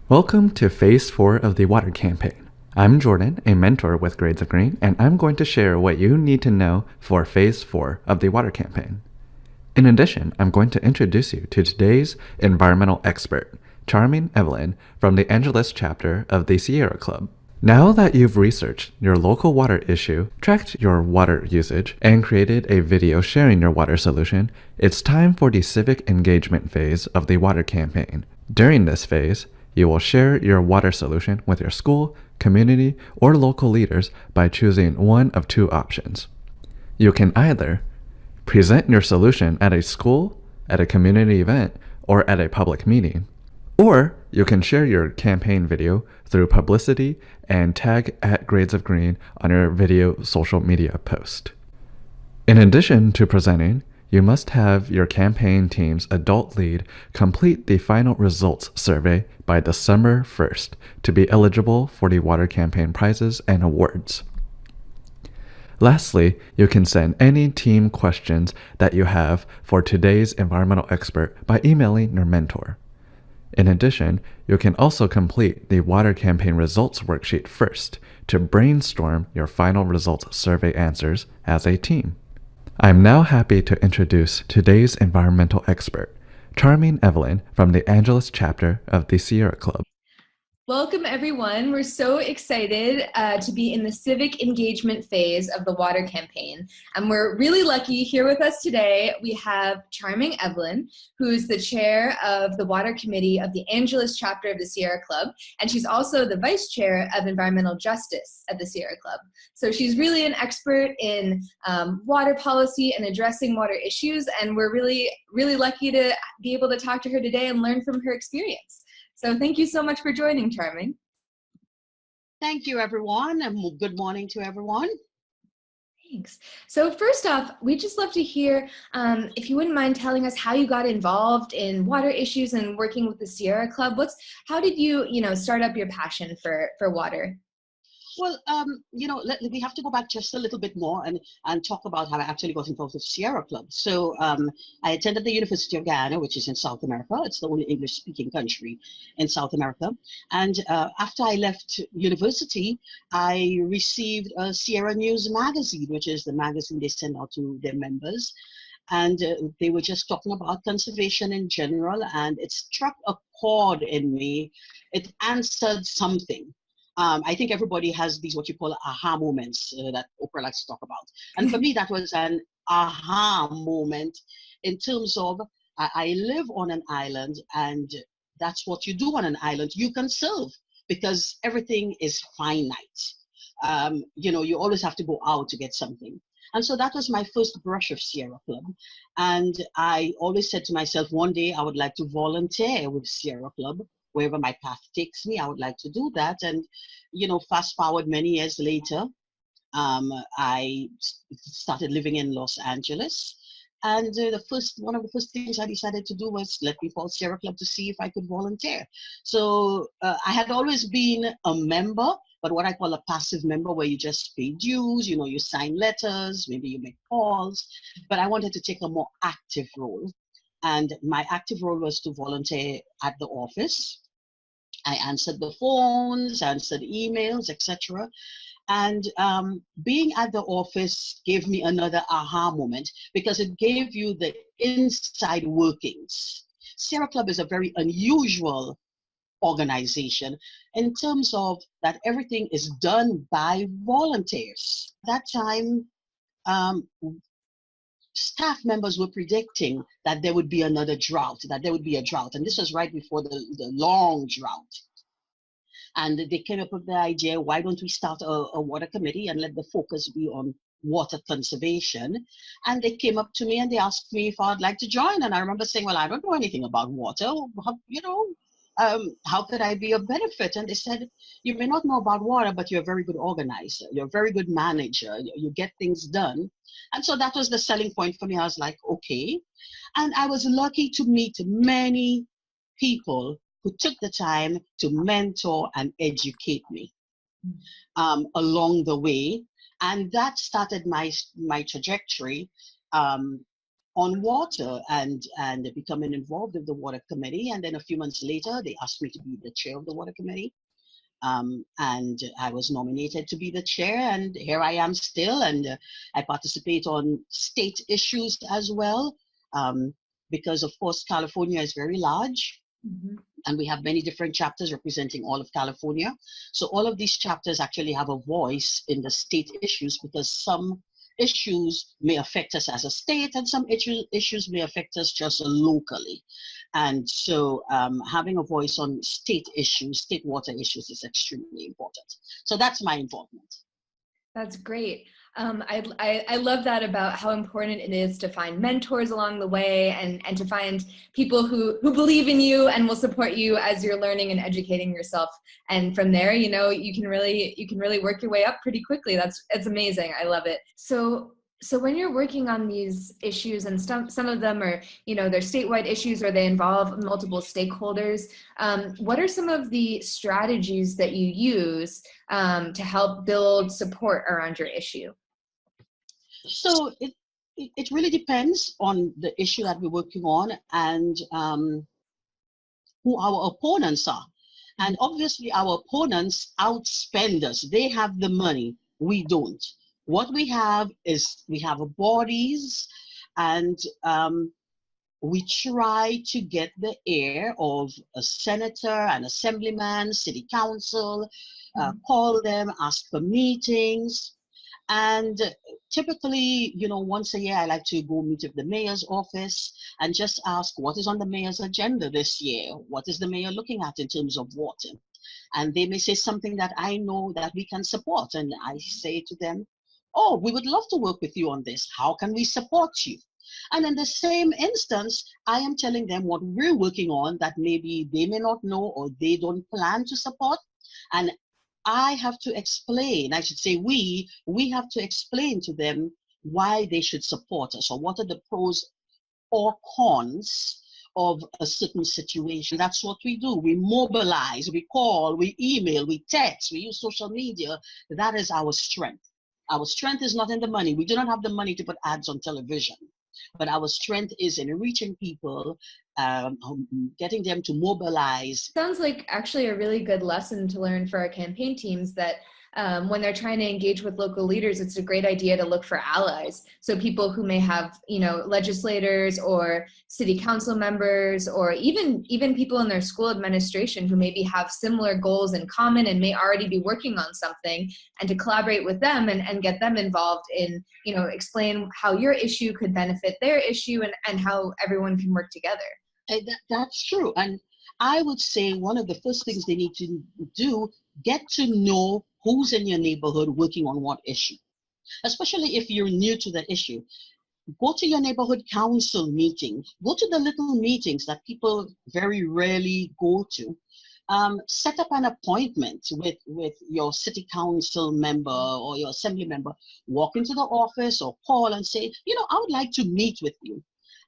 Welcome to Phase 4 of the Water Campaign. I'm Jordan, a mentor with Grades of Green, and I'm going to share what you need to know for Phase 4 of the Water Campaign. In addition, I'm going to introduce you to today's environmental expert, charming Evelyn from the Angeles chapter of the Sierra Club. Now that you've researched your local water issue, tracked your water usage, and created a video sharing your water solution, it's time for the civic engagement phase of the Water Campaign. During this phase, you will share your water solution with your school, community, or local leaders by choosing one of two options. You can either present your solution at a school, at a community event, or at a public meeting. Or you can share your campaign video through publicity and tag at Grades of Green on your video social media post. In addition to presenting, you must have your campaign team's adult lead complete the final results survey by December 1st to be eligible for the Water Campaign prizes and awards. Lastly, you can send any team questions that you have for today's environmental expert by emailing your mentor. In addition, you can also complete the Water Campaign results worksheet first to brainstorm your final results survey answers as a team. I'm now happy to introduce today's environmental expert, charming Evelyn from the Angeles chapter of the Sierra Club. Welcome, everyone. We're so excited to be in the civic engagement phase of the water campaign. And we're really lucky here with us today. We have charming Evelyn, who's the chair of the water committee of the Angeles chapter of the Sierra Club. And she's also the vice chair of environmental justice at the Sierra Club. So she's really an expert in water policy and addressing water issues. And we're really, really lucky to be able to talk to her today and learn from her experience. So thank you so much for joining, Charming. Thank you, everyone, and good morning to everyone. Thanks. So first off, we'd just love to hear if you wouldn't mind telling us how you got involved in water issues and working with the Sierra Club. How did you start up your passion for water? Well, we have to go back just a little bit more and talk about how I actually got involved with Sierra Club. So I attended the University of Guyana, which is in South America. It's the only English-speaking country in South America. And after I left university, I received a Sierra News magazine, which is the magazine they send out to their members. And they were just talking about conservation in general, and it struck a chord in me. It answered something. I think everybody has these what you call aha moments that Oprah likes to talk about. And for me, that was an aha moment in terms of I live on an island, and that's what you do on an island. You conserve because everything is finite. You always have to go out to get something. And so that was my first brush of Sierra Club. And I always said to myself, one day I would like to volunteer with Sierra Club. Wherever my path takes me, I would like to do that. And, fast forward many years later, I started living in Los Angeles. And one of the first things I decided to do was let me call Sierra Club to see if I could volunteer. So I had always been a member, but what I call a passive member, where you just pay dues, you sign letters, maybe you make calls. But I wanted to take a more active role. And my active role was to volunteer at the office. I answered the phones, answered emails, etc. And being at the office gave me another aha moment because it gave you the inside workings. Sierra Club is a very unusual organization in terms of that everything is done by volunteers. At that time, staff members were predicting that there would be another drought, that there would be a drought. And this was right before the long drought. And they came up with the idea, why don't we start a water committee and let the focus be on water conservation? And they came up to me and they asked me if I'd like to join. And I remember saying, well, I don't know anything about water. How could I be of benefit? And they said, you may not know about water, but you're a very good organizer. You're a very good manager. You get things done. And so that was the selling point for me. I was like, okay. And I was lucky to meet many people who took the time to mentor and educate me along the way. And that started my trajectory on water and becoming involved with the water committee. And then a few months later, they asked me to be the chair of the water committee. And I was nominated to be the chair, and here I am still. And I participate on state issues as well, because of course California is very large. Mm-hmm. And we have many different chapters representing all of California. So all of these chapters actually have a voice in the state issues, because some issues may affect us as a state and some issues may affect us just locally. And so having a voice on state issues, state water issues, is extremely important. So that's my involvement. That's great. I love that about how important it is to find mentors along the way, and to find people who believe in you and will support you as you're learning and educating yourself. And from there, you know, you can really work your way up pretty quickly. It's amazing. I love it. So when you're working on these issues, and some of them are, you know, they're statewide issues or they involve multiple stakeholders, what are some of the strategies that you use to help build support around your issue? So it really depends on the issue that we're working on and who our opponents are. And obviously our opponents outspend us. They have the money, we don't. What we have is we have bodies, and we try to get the ear of a senator, an assemblyman, city council, call them, ask for meetings. And typically, you know, once a year, I like to go meet with the mayor's office and just ask, what is on the mayor's agenda this year? What is the mayor looking at in terms of water? And they may say something that I know that we can support. And I say to them, oh, we would love to work with you on this. How can we support you? And in the same instance, I am telling them what we're working on that maybe they may not know or they don't plan to support. And I have to explain, I should say we have to explain to them why they should support us, or what are the pros or cons of a certain situation. That's what we do. We mobilize, we call, we email, we text, we use social media. That is our strength. Our strength is not in the money. We do not have the money to put ads on television, but our strength is in reaching people, getting them to mobilize. Sounds like actually a really good lesson to learn for our campaign teams, that when they're trying to engage with local leaders, it's a great idea to look for allies. So people who may have, you know, legislators or city council members, or even people in their school administration who maybe have similar goals in common and may already be working on something, and to collaborate with them and get them involved in, you know, explain how your issue could benefit their issue, and how everyone can work together. That's true. And I would say one of the first things they need to do, get to know who's in your neighborhood working on what issue. Especially if you're new to the issue. Go to your neighborhood council meeting. Go to the little meetings that people very rarely go to. Set up an appointment with your city council member or your assembly member. Walk into the office or call and say, you know, I would like to meet with you.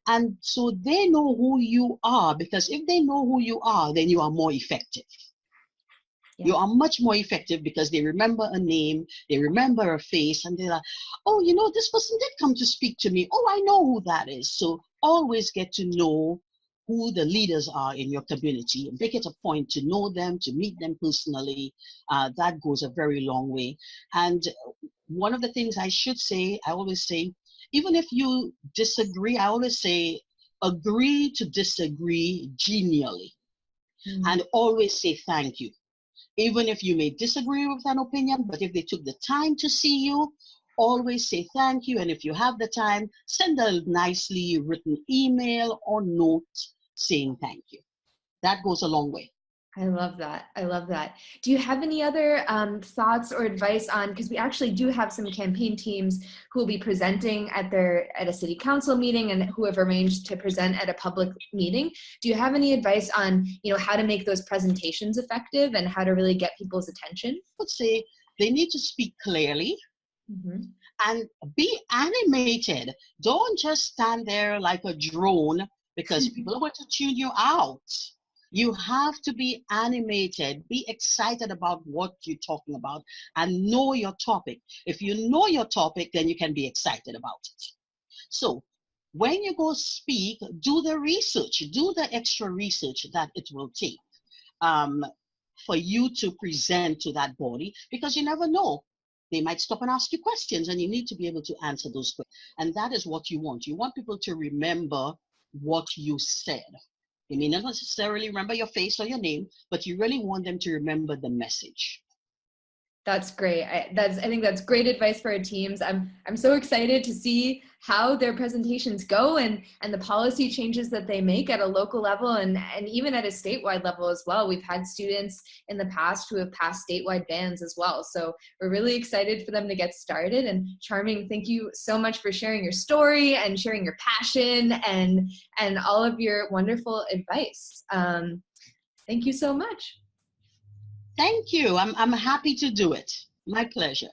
And so they know who you are, because if they know who you are, then you are more effective. Yeah. You are much more effective because they remember a name, they remember a face, and they're like, oh, you know, this person did come to speak to me. Oh, I know who that is. So always get to know who the leaders are in your community and make it a point to know them, to meet them personally. That goes a very long way. And one of the things I should say, I always say, even if you disagree, I always say, agree to disagree genially. And always say thank you. Even if you may disagree with an opinion, but if they took the time to see you, always say thank you. And if you have the time, send a nicely written email or note saying thank you. That goes a long way. I love that. I love that. Do you have any other thoughts or advice on, because we actually do have some campaign teams who will be presenting at a city council meeting and who have arranged to present at a public meeting. Do you have any advice on, you know, how to make those presentations effective and how to really get people's attention? I would say they need to speak clearly and be animated. Don't just stand there like a drone, because people are going to tune you out. You have to be animated, be excited about what you're talking about, and know your topic. If you know your topic, then you can be excited about it. So when you go speak, do the research, do the extra research that it will take um, for you to present to that body, because you never know. They might stop and ask you questions, and you need to be able to answer those questions. And that is what you want. You want people to remember what you said. They may not necessarily remember your face or your name, but you really want them to remember the message. That's great. I think that's great advice for our teams. I'm so excited to see how their presentations go and the policy changes that they make at a local level and even at a statewide level as well. We've had students in the past who have passed statewide bans as well. So we're really excited for them to get started. And Charming, thank you so much for sharing your story and sharing your passion and all of your wonderful advice. Thank you so much. Thank you. I'm happy to do it. My pleasure.